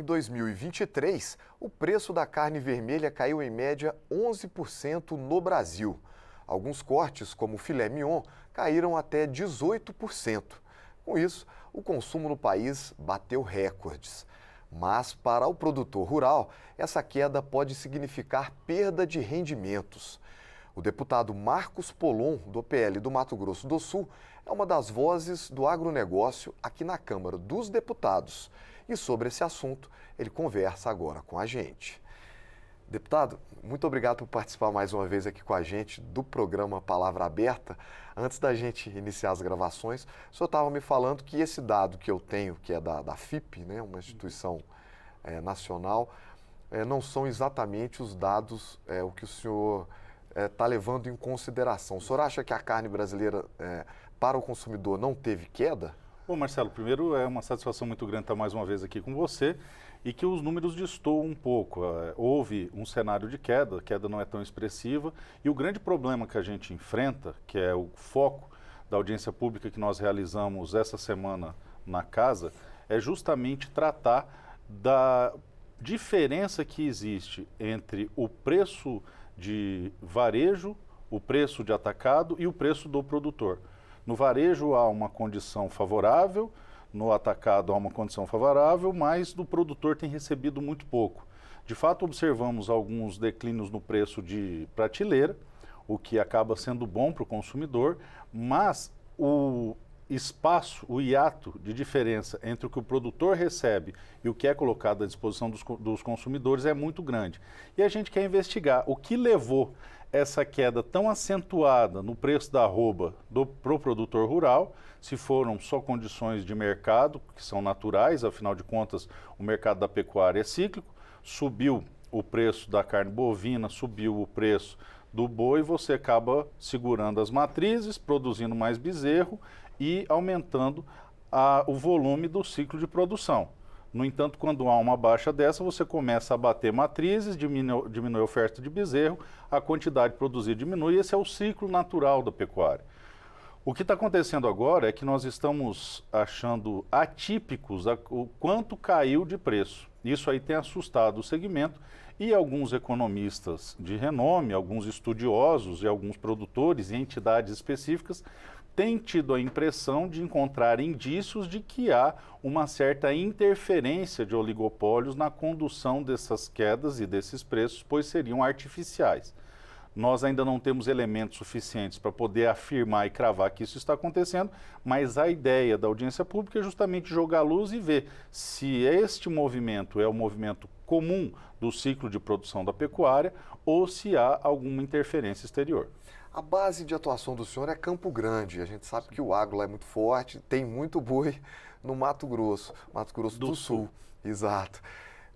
2023, o preço da carne vermelha caiu em média 11% no Brasil. Alguns cortes, como o filé mignon, caíram até 18%. Com isso, o consumo no país bateu recordes. Mas, para o produtor rural, essa queda pode significar perda de rendimentos. O deputado Marcos Polon, do PL do Mato Grosso do Sul, é uma das vozes do agronegócio aqui na Câmara dos Deputados. E sobre esse assunto, ele conversa agora com a gente. Deputado, muito obrigado por participar mais uma vez aqui com a gente do programa Palavra Aberta. Antes da gente iniciar as gravações, o senhor estava me falando que esse dado que eu tenho, que é da FIPE, né, uma instituição nacional, não são exatamente os dados, o que o senhor está levando em consideração. O senhor acha que a carne brasileira, para o consumidor, não teve queda? Bom, Marcelo, primeiro é uma satisfação muito grande estar mais uma vez aqui com você e que os números destoam um pouco. Houve um cenário de queda, a queda não é tão expressiva e o grande problema que a gente enfrenta, que é o foco da audiência pública que nós realizamos essa semana na casa, é justamente tratar da diferença que existe entre o preço de varejo, o preço de atacado e o preço do produtor. No varejo há uma condição favorável, no atacado há uma condição favorável, mas do produtor tem recebido muito pouco. De fato, observamos alguns declínios no preço de prateleira, o que acaba sendo bom para o consumidor, mas o espaço, o hiato de diferença entre o que o produtor recebe e o que é colocado à disposição dos consumidores é muito grande. E a gente quer investigar o que levou essa queda tão acentuada no preço da arroba para o produtor rural, se foram só condições de mercado, que são naturais, afinal de contas o mercado da pecuária é cíclico, subiu o preço da carne bovina, subiu o preço do boi, você acaba segurando as matrizes, produzindo mais bezerro e aumentando o volume do ciclo de produção. No entanto, quando há uma baixa dessa, você começa a bater matrizes, diminui a oferta de bezerro, a quantidade produzida diminui, e esse é o ciclo natural da pecuária. O que está acontecendo agora é que nós estamos achando atípicos o quanto caiu de preço. Isso aí tem assustado o segmento e alguns economistas de renome, alguns estudiosos e alguns produtores e entidades específicas têm tido a impressão de encontrar indícios de que há uma certa interferência de oligopólios na condução dessas quedas e desses preços, pois seriam artificiais. Nós ainda não temos elementos suficientes para poder afirmar e cravar que isso está acontecendo, mas a ideia da audiência pública é justamente jogar luz e ver se este movimento é o movimento comum do ciclo de produção da pecuária ou se há alguma interferência exterior. A base de atuação do senhor é Campo Grande. A gente sabe que o agro lá é muito forte, tem muito boi no Mato Grosso do Sul. Exato.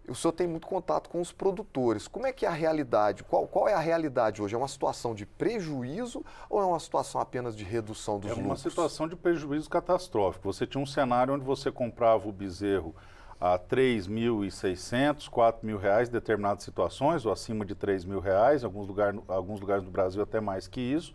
O senhor tem muito contato com os produtores. Como é que é a realidade? Qual é a realidade hoje? É uma situação de prejuízo ou é uma situação apenas de redução dos lucros? É uma situação de prejuízo catastrófico. Você tinha um cenário onde você comprava o bezerro a R$ 3.600, R$ 4.000 em determinadas situações, ou acima de R$ 3.000, alguns lugares do Brasil até mais que isso.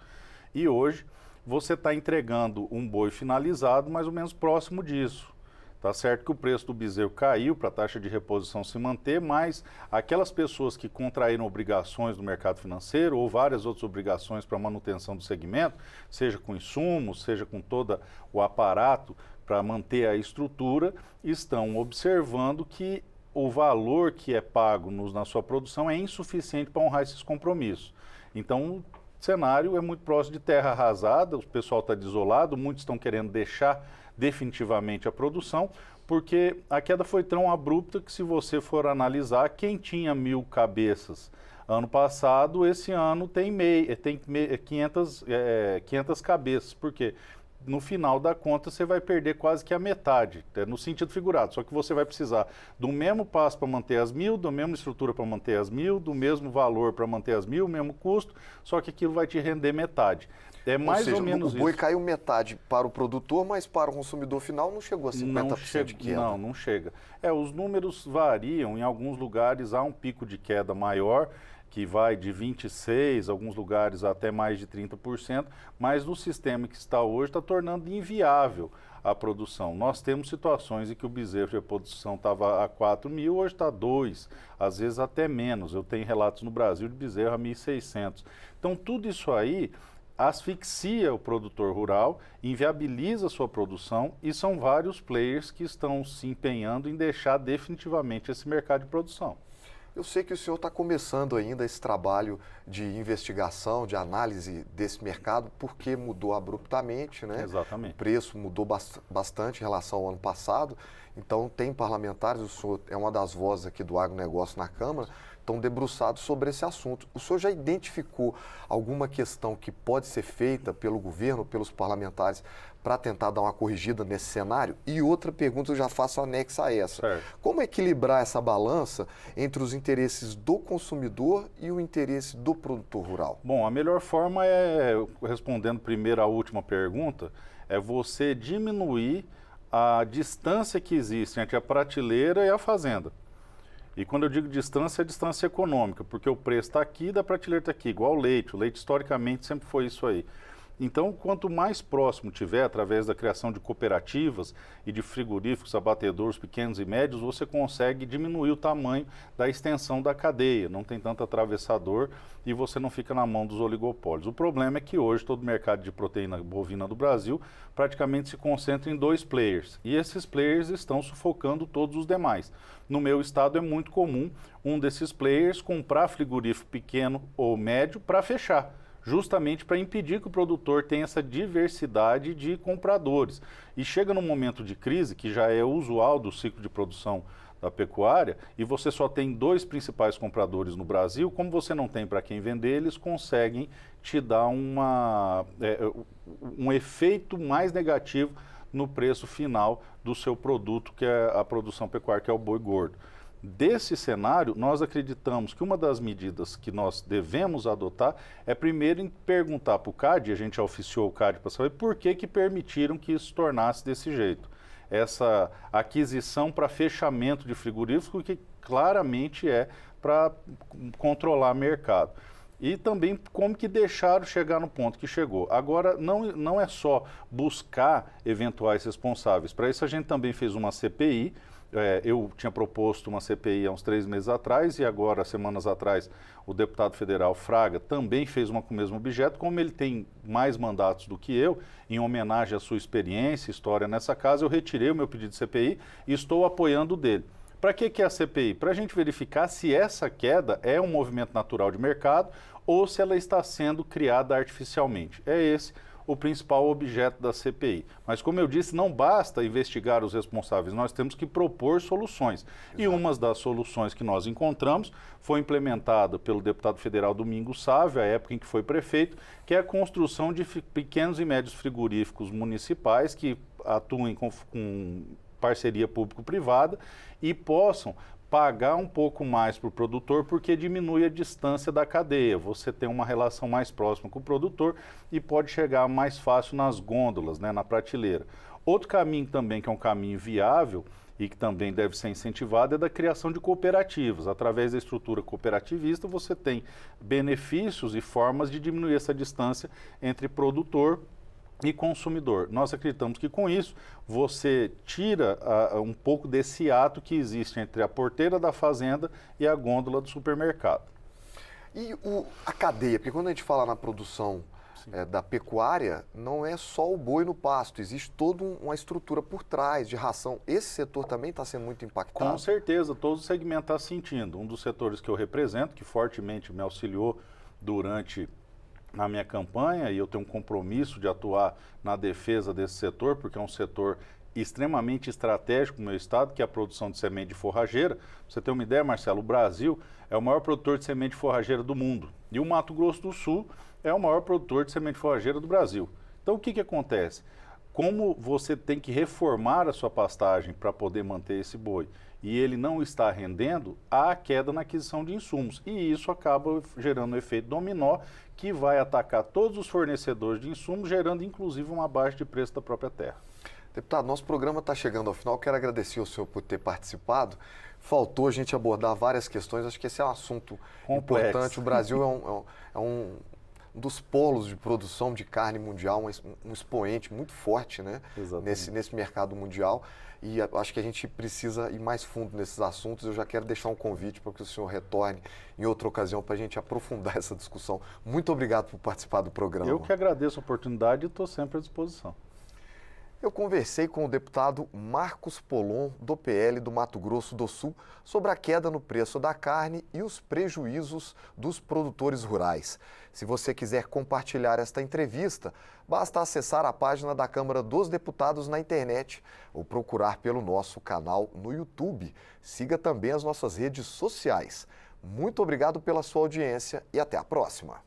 E hoje você está entregando um boi finalizado mais ou menos próximo disso. Tá certo que o preço do bezerro caiu para a taxa de reposição se manter, mas aquelas pessoas que contraíram obrigações no mercado financeiro ou várias outras obrigações para a manutenção do segmento, seja com insumos, seja com todo o aparato para manter a estrutura, estão observando que o valor que é pago na sua produção é insuficiente para honrar esses compromissos. Então, o cenário é muito próximo de terra arrasada, o pessoal está desolado, muitos estão querendo deixar definitivamente a produção, porque a queda foi tão abrupta que, se você for analisar, quem tinha 1.000 cabeças ano passado, esse ano tem 500 cabeças. Por quê? No final da conta, você vai perder quase que a metade, no sentido figurado. Só que você vai precisar do mesmo passo para manter as 1.000, da mesma estrutura para manter as 1.000, do mesmo valor para manter as 1.000, mesmo custo, só que aquilo vai te render metade. É mais ou menos isso. O boi caiu metade para o produtor, mas para o consumidor final não chegou a 50% de queda. Não chega. Os números variam, em alguns lugares há um pico de queda maior, que vai de 26%, alguns lugares até mais de 30%, mas no sistema que está hoje está tornando inviável a produção. Nós temos situações em que o bezerro de reprodução estava a 4 mil, hoje está a 2, às vezes até menos. Eu tenho relatos no Brasil de bezerro a 1.600. Então tudo isso aí asfixia o produtor rural, inviabiliza a sua produção e são vários players que estão se empenhando em deixar definitivamente esse mercado de produção. Eu sei que o senhor está começando ainda esse trabalho de investigação, de análise desse mercado, porque mudou abruptamente, né? Exatamente. O preço mudou bastante em relação ao ano passado. Então, tem parlamentares, o senhor é uma das vozes aqui do agronegócio na Câmara, estão debruçados sobre esse assunto. O senhor já identificou alguma questão que pode ser feita pelo governo, pelos parlamentares, para tentar dar uma corrigida nesse cenário? E outra pergunta eu já faço anexa a essa. Certo. Como equilibrar essa balança entre os interesses do consumidor e o interesse do produtor rural? Bom, a melhor forma é, respondendo primeiro a última pergunta, é você diminuir a distância que existe entre a prateleira e a fazenda. E quando eu digo distância, é distância econômica, porque o preço está aqui e da prateleira está aqui, igual o leite. O leite historicamente sempre foi isso aí. Então, quanto mais próximo tiver, através da criação de cooperativas e de frigoríficos, abatedouros pequenos e médios, você consegue diminuir o tamanho da extensão da cadeia. Não tem tanto atravessador e você não fica na mão dos oligopólios. O problema é que hoje todo o mercado de proteína bovina do Brasil praticamente se concentra em 2 players. E esses players estão sufocando todos os demais. No meu estado é muito comum um desses players comprar frigorífico pequeno ou médio para fechar, justamente para impedir que o produtor tenha essa diversidade de compradores. E chega num momento de crise, que já é usual do ciclo de produção da pecuária, e você só tem 2 principais compradores no Brasil, como você não tem para quem vender, eles conseguem te dar um efeito mais negativo no preço final do seu produto, que é a produção pecuária, que é o boi gordo. Desse cenário, nós acreditamos que uma das medidas que nós devemos adotar é primeiro perguntar para o CAD, a gente já oficiou o CAD para saber por que permitiram que isso se tornasse desse jeito. Essa aquisição para fechamento de frigorífico, que claramente é para controlar mercado. E também como que deixaram chegar no ponto que chegou. Agora, não é só buscar eventuais responsáveis. Para isso, a gente também fez uma CPI. Eu tinha proposto uma CPI há uns 3 meses atrás e agora, semanas atrás, o deputado federal Fraga também fez uma com o mesmo objeto. Como ele tem mais mandatos do que eu, em homenagem à sua experiência, história nessa casa, eu retirei o meu pedido de CPI e estou apoiando o dele. Para que é a CPI? Para a gente verificar se essa queda é um movimento natural de mercado ou se ela está sendo criada artificialmente. É esse o principal objeto da CPI. Mas, como eu disse, não basta investigar os responsáveis, nós temos que propor soluções. Exato. E uma das soluções que nós encontramos foi implementada pelo deputado federal Domingos Sávio, à época em que foi prefeito, que é a construção de pequenos e médios frigoríficos municipais que atuem com parceria público-privada e possam pagar um pouco mais para o produtor, porque diminui a distância da cadeia. Você tem uma relação mais próxima com o produtor e pode chegar mais fácil nas gôndolas, né, na prateleira. Outro caminho também, que é um caminho viável e que também deve ser incentivado, é da criação de cooperativas. Através da estrutura cooperativista, você tem benefícios e formas de diminuir essa distância entre produtor e consumidor. Nós acreditamos que com isso você tira um pouco desse ato que existe entre a porteira da fazenda e a gôndola do supermercado. E a cadeia, porque quando a gente fala na produção da pecuária, não é só o boi no pasto, existe toda uma estrutura por trás de ração. Esse setor também está sendo muito impactado? Com certeza, todo o segmento está sentindo. Um dos setores que eu represento, que fortemente me auxiliou durante na minha campanha, e eu tenho um compromisso de atuar na defesa desse setor, porque é um setor extremamente estratégico no meu estado, que é a produção de semente de forrageira. Pra você ter uma ideia, Marcelo, o Brasil é o maior produtor de semente de forrageira do mundo. E o Mato Grosso do Sul é o maior produtor de semente de forrageira do Brasil. Então, o que acontece? Como você tem que reformar a sua pastagem para poder manter esse boi e ele não está rendendo, há queda na aquisição de insumos. E isso acaba gerando um efeito dominó que vai atacar todos os fornecedores de insumos, gerando inclusive uma baixa de preço da própria terra. Deputado, nosso programa está chegando ao final. Quero agradecer ao senhor por ter participado. Faltou a gente abordar várias questões. Acho que esse é um assunto complexo. importante. O Brasil é um dos polos de produção de carne mundial, um expoente muito forte, né? Nesse mercado mundial. E acho que a gente precisa ir mais fundo nesses assuntos. Eu já quero deixar um convite para que o senhor retorne em outra ocasião para a gente aprofundar essa discussão. Muito obrigado por participar do programa. Eu que agradeço a oportunidade e estou sempre à disposição. Eu conversei com o deputado Marcos Polon, do PL do Mato Grosso do Sul, sobre a queda no preço da carne e os prejuízos dos produtores rurais. Se você quiser compartilhar esta entrevista, basta acessar a página da Câmara dos Deputados na internet ou procurar pelo nosso canal no YouTube. Siga também as nossas redes sociais. Muito obrigado pela sua audiência e até a próxima.